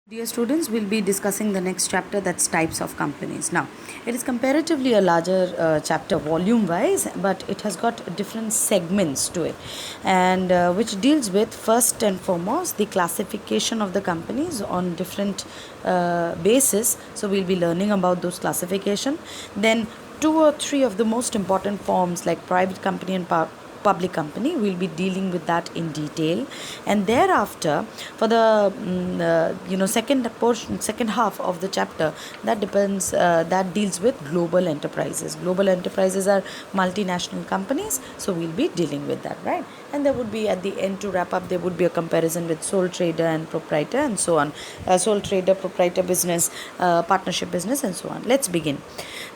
Dear students, we'll be discussing the next chapter, that's types of companies. Now, it is comparatively a larger chapter volume wise, but it has got different segments to it, and which deals with first and foremost the classification of the companies on different bases. So, we'll be learning about those classification. Then, two or three of the most important forms like private company and public company, we'll be dealing with that in detail. And thereafter, for the second half of the chapter, that deals with global enterprises are multinational companies, so we'll be dealing with that, right? And there would be, at the end, to wrap up, there would be a comparison with sole trader and proprietor and so on. Sole trader, proprietor business, partnership business, and so on. Let's begin.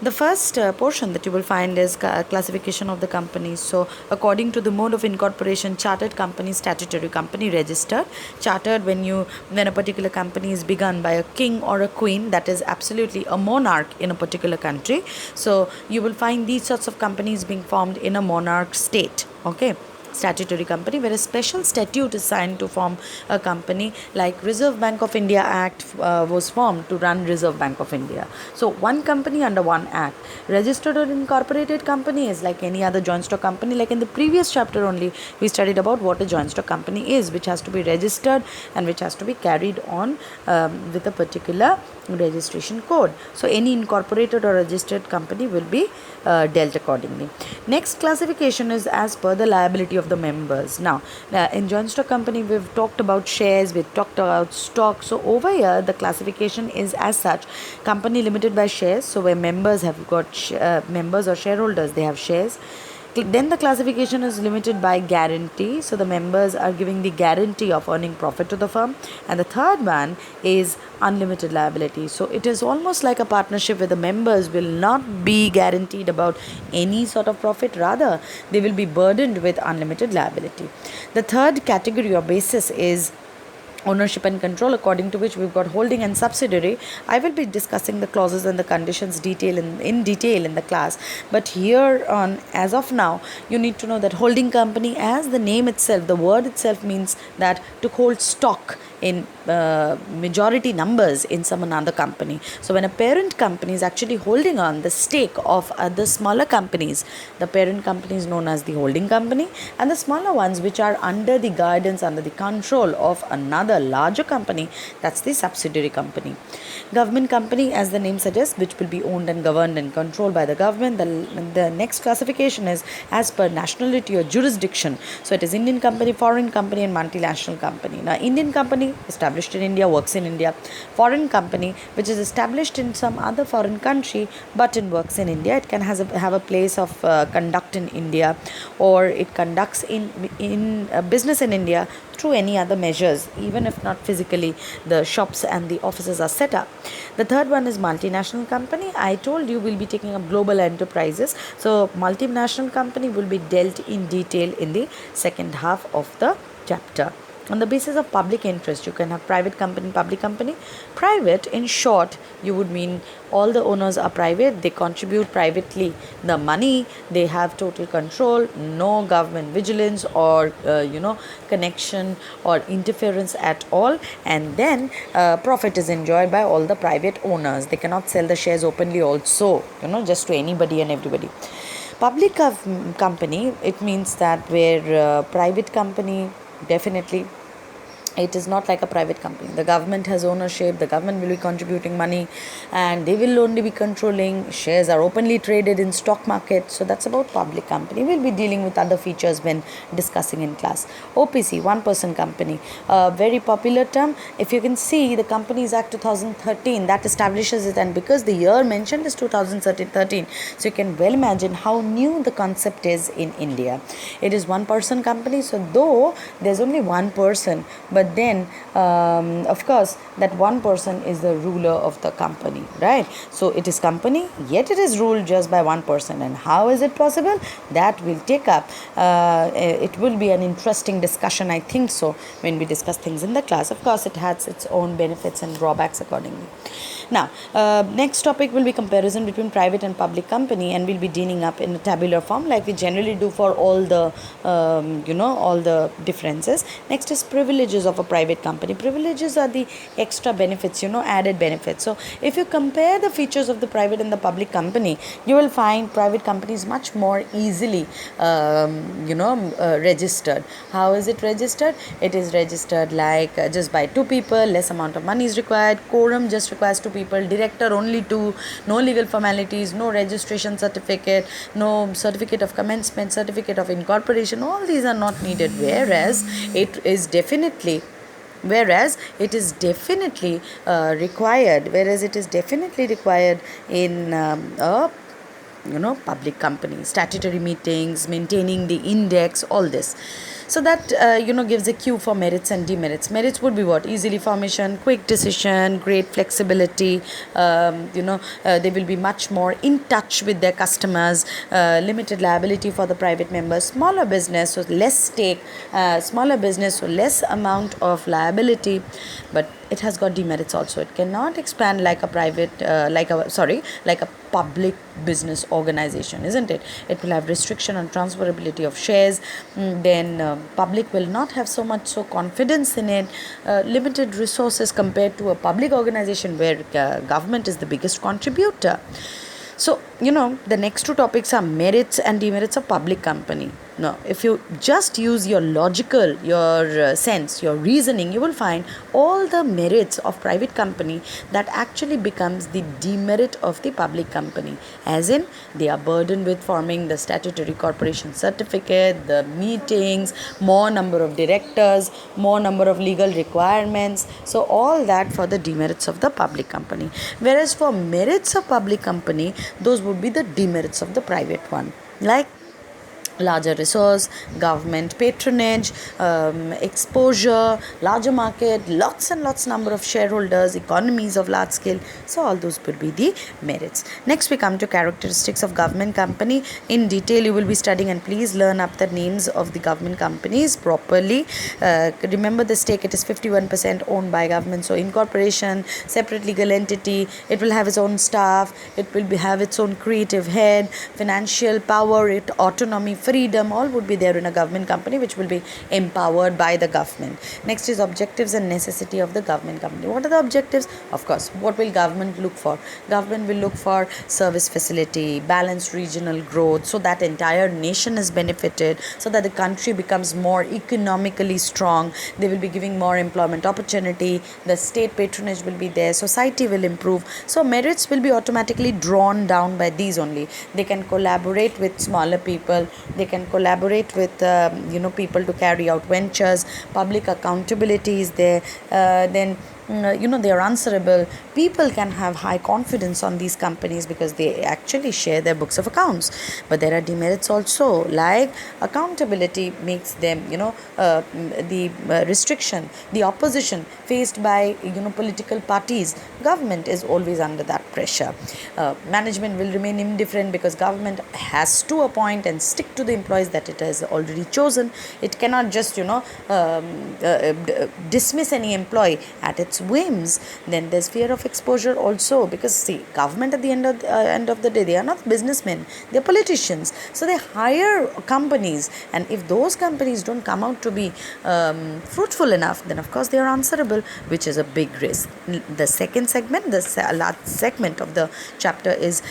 The first portion that you will find is classification of the companies. So, according to the mode of incorporation, chartered company, statutory company, registered. Chartered, when a particular company is begun by a king or a queen, that is absolutely a monarch in a particular country. So, you will find these sorts of companies being formed in a monarch state. Okay. Statutory company, where a special statute is signed to form a company, like Reserve Bank of India Act was formed to run Reserve Bank of India. So one company under one act. Registered or incorporated company is like any other joint stock company. Like in the previous chapter only, we studied about what a joint stock company is, which has to be registered and which has to be carried on with a particular registration code. So any incorporated or registered company will be dealt accordingly. Next classification is as per the liability of the members. Now, in joint stock company, we've talked about shares, we've talked about stock. So over here, the classification is as such: company limited by shares. So where members have got members or shareholders, they have shares. Then the classification is limited by guarantee. So the members are giving the guarantee of earning profit to the firm. And the third one is unlimited liability. So it is almost like a partnership where the members will not be guaranteed about any sort of profit. Rather, they will be burdened with unlimited liability. The third category or basis is ownership and control, according to which we've got holding and subsidiary. I will be discussing the clauses and the conditions in detail in the class, but here on, as of now, you need to know that holding company, as the name itself, the word itself means that to hold stock in majority numbers in some another company. So when a parent company is actually holding on the stake of other smaller companies, the parent company is known as the holding company, and the smaller ones, which are under the guidance, under the control of another larger company, that's the subsidiary company. Government company, as the name suggests, which will be owned and governed and controlled by the government. The next classification is as per nationality or jurisdiction. So it is Indian company, foreign company, and multinational company. Now, Indian company established in India, works in India. Foreign company, which is established in some other foreign country but in works in India. It can have a place of conduct in India, or it conducts in business in India through any other measures, even if not physically the shops and the offices are set up. The third one is multinational company. I told you we'll be taking up global enterprises, so multinational company will be dealt in detail in the second half of the chapter. On the basis of public interest, you can have private company, public company. Private, in short, you would mean all the owners are private, they contribute privately the money, they have total control, no government vigilance or connection or interference at all, and then profit is enjoyed by all the private owners. They cannot sell the shares openly also, just to anybody and everybody. Public company, it means that where private company, definitely it is not like a private company. The government has ownership, the government will be contributing money, and they will only be controlling. Shares are openly traded in stock market. So that's about public company. We'll be dealing with other features when discussing in class. OPC, one person company, a very popular term. If you can see, the Companies Act 2013, that establishes it, and because the year mentioned is 2013, so you can well imagine how new the concept is in India. It is one person company. So though there's only one person, but then of course that one person is the ruler of the company, right? So it is company, yet it is ruled just by one person. And how is it possible? That will take up it will be an interesting discussion, I think so, when we discuss things in the class. Of course, it has its own benefits and drawbacks accordingly. Now, next topic will be comparison between private and public company, and we'll be dealing up in a tabular form like we generally do for all the all the differences. Next is privileges of of a private company. Privileges are the extra benefits, added benefits. So if you compare the features of the private and the public company, you will find private companies much more easily registered. How is it registered? It is registered like just by two people, less amount of money is required, quorum just requires two people, director only two, no legal formalities, no registration certificate, no certificate of commencement, certificate of incorporation, all these are not needed. Whereas it is definitely required in a public company. Statutory meetings, maintaining the index, all this. So that gives a cue for merits and demerits. Merits would be what? Easily formation, quick decision, great flexibility. They will be much more in touch with their customers. Limited liability for the private members. Smaller business, so less stake. Smaller business, so less amount of liability. But it has got demerits also. It cannot expand like a public business organization, isn't it? It will have restriction on transferability of shares. Then public will not have so confidence in it. Limited resources compared to a public organization where government is the biggest contributor. So, the next two topics are merits and demerits of public company. Now, if you just use your logical, your sense, your reasoning, you will find all the merits of private company that actually becomes the demerit of the public company. As in, they are burdened with forming the statutory corporation certificate, the meetings, more number of directors, more number of legal requirements. So, all that for the demerits of the public company. Whereas for merits of public company, those would be the demerits of the private one. Like larger resource, government patronage, exposure, larger market, lots and lots number of shareholders, economies of large scale. So all those would be the merits. Next we come to characteristics of government company. In detail you will be studying, and please learn up the names of the government companies properly. Remember the stake, it is 51% owned by government. So incorporation, separate legal entity, it will have its own staff, it will have its own creative head, financial power, autonomy, freedom, all would be there in a government company, which will be empowered by the government. Next is objectives and necessity of the government company. What are the objectives? Of course, what will government look for? Government will look for service facility, balanced regional growth, so that entire nation is benefited, so that the country becomes more economically strong. They will be giving more employment opportunity, the state patronage will be there, society will improve. So merits will be automatically drawn down by these only. They can collaborate with smaller people, they can collaborate with people to carry out ventures, public accountability is there, then they are answerable. People can have high confidence on these companies because they actually share their books of accounts. But there are demerits also, like accountability makes them, the restriction, the opposition faced by political parties. Government is always under that pressure. Management will remain indifferent because government has to appoint and stick to the employees that it has already chosen. It cannot just dismiss any employee at its whims. Then there's fear of exposure also, because see, government at the end of the day, they are not businessmen, they're politicians. So they hire companies, and if those companies don't come out to be fruitful enough, then of course they are answerable, which is a big risk. The second segment, the last segment of the chapter is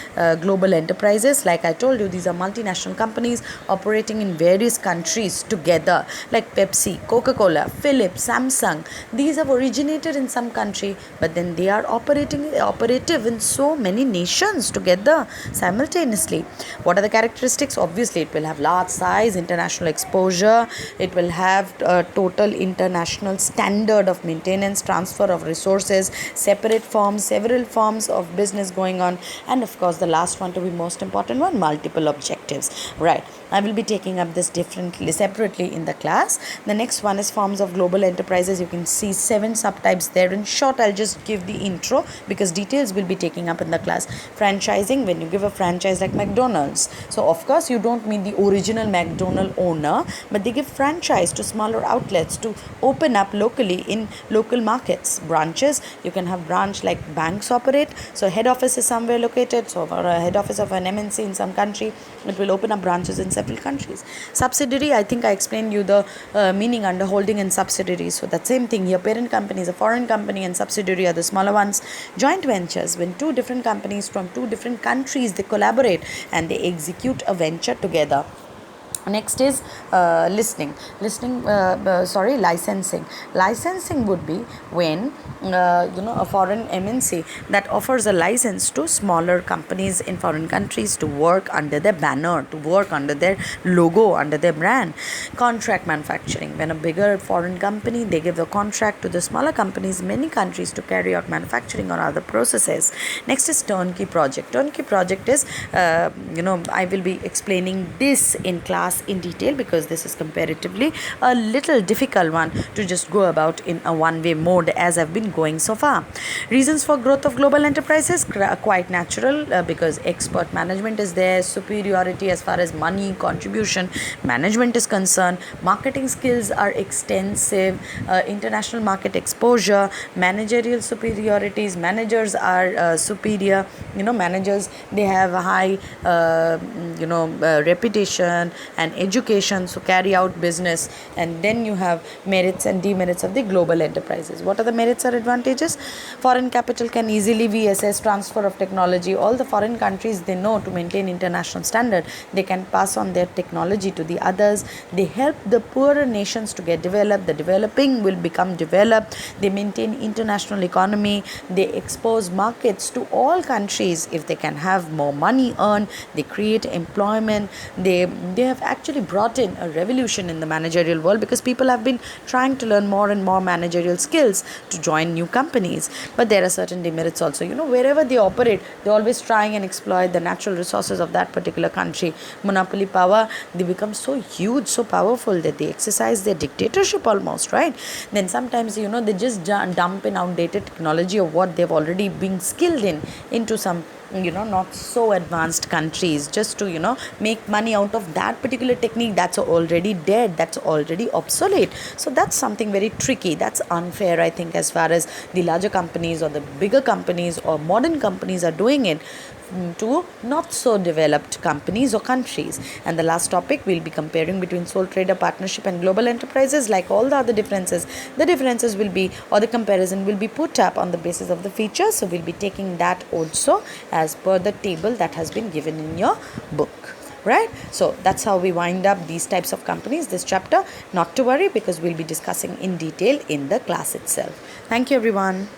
global enterprises. Like I told you, these are multinational companies operating in various countries together, like Pepsi, Coca-Cola, Philips, Samsung. These have originated in some country, but then they are operative in so many nations together simultaneously. What are the characteristics? Obviously, it will have large size, international exposure. It will have a total international standard of maintenance, transfer of resources, separate forms, several forms of business going on, and of course, the last one to be most important one, multiple objectives. Right. I will be taking up this separately in the class. The next one is forms of global enterprises. You can see 7 subtypes there. In short, I'll just give the intro because details will be taking up in the class. Franchising, when you give a franchise like McDonald's. So, of course, you don't mean the original McDonald owner, but they give franchise to smaller outlets to open up locally in local markets. Branches, you can have branch like banks operate. So, head office is somewhere located. So, for a head office of an MNC in some country, it will open up branches in several countries. Subsidiary, I think I explained you the meaning under holding and subsidiary. So that same thing here. Parent company is a foreign company and subsidiary are the smaller ones. Joint ventures, when two different companies from two different countries, they collaborate and they execute a venture together. Next is licensing. Licensing would be when a foreign MNC that offers a license to smaller companies in foreign countries to work under their banner, to work under their logo, under their brand. Contract manufacturing, when a bigger foreign company, they give a contract to the smaller companies in many countries to carry out manufacturing or other processes. Next is turnkey project. Turnkey project is I will be explaining this in class in detail because this is comparatively a little difficult one to just go about in a one-way mode as I've been going so far. Reasons for growth of global enterprises, quite natural because expert management is there, superiority as far as money contribution management is concerned, marketing skills are extensive, international market exposure, managerial superiorities, managers are superior, managers, they have a high reputation and education, so carry out business. And then you have merits and demerits of the global enterprises. What are the merits or advantages? Foreign capital can easily be assessed, transfer of technology. All the foreign countries, they know to maintain international standard, they can pass on their technology to the others. They help the poorer nations to get developed, the developing will become developed. They maintain international economy, they expose markets to all countries. If they can have more money earned, they create employment. They have actually brought in a revolution in the managerial world because people have been trying to learn more and more managerial skills to join new companies. But there are certain demerits also. Wherever they operate, they're always trying and exploit the natural resources of that particular country. Monopoly power, they become so huge, so powerful that they exercise their dictatorship almost, right? Then sometimes, they just dump in outdated technology of what they've already been skilled in into some not so advanced countries just to make money out of that particular technique that's already dead, that's already obsolete. So that's something very tricky, that's unfair, I think, as far as the larger companies or the bigger companies or modern companies are doing it to not so developed companies or countries. And the last topic, we'll be comparing between sole trader partnership and global enterprises. Like all the other differences, the differences will be, or the comparison will be put up on the basis of the features. So we'll be taking that also as per the table that has been given in your book, right? So that's how we wind up these types of companies, this chapter. Not to worry, because we'll be discussing in detail in the class itself. Thank you, everyone.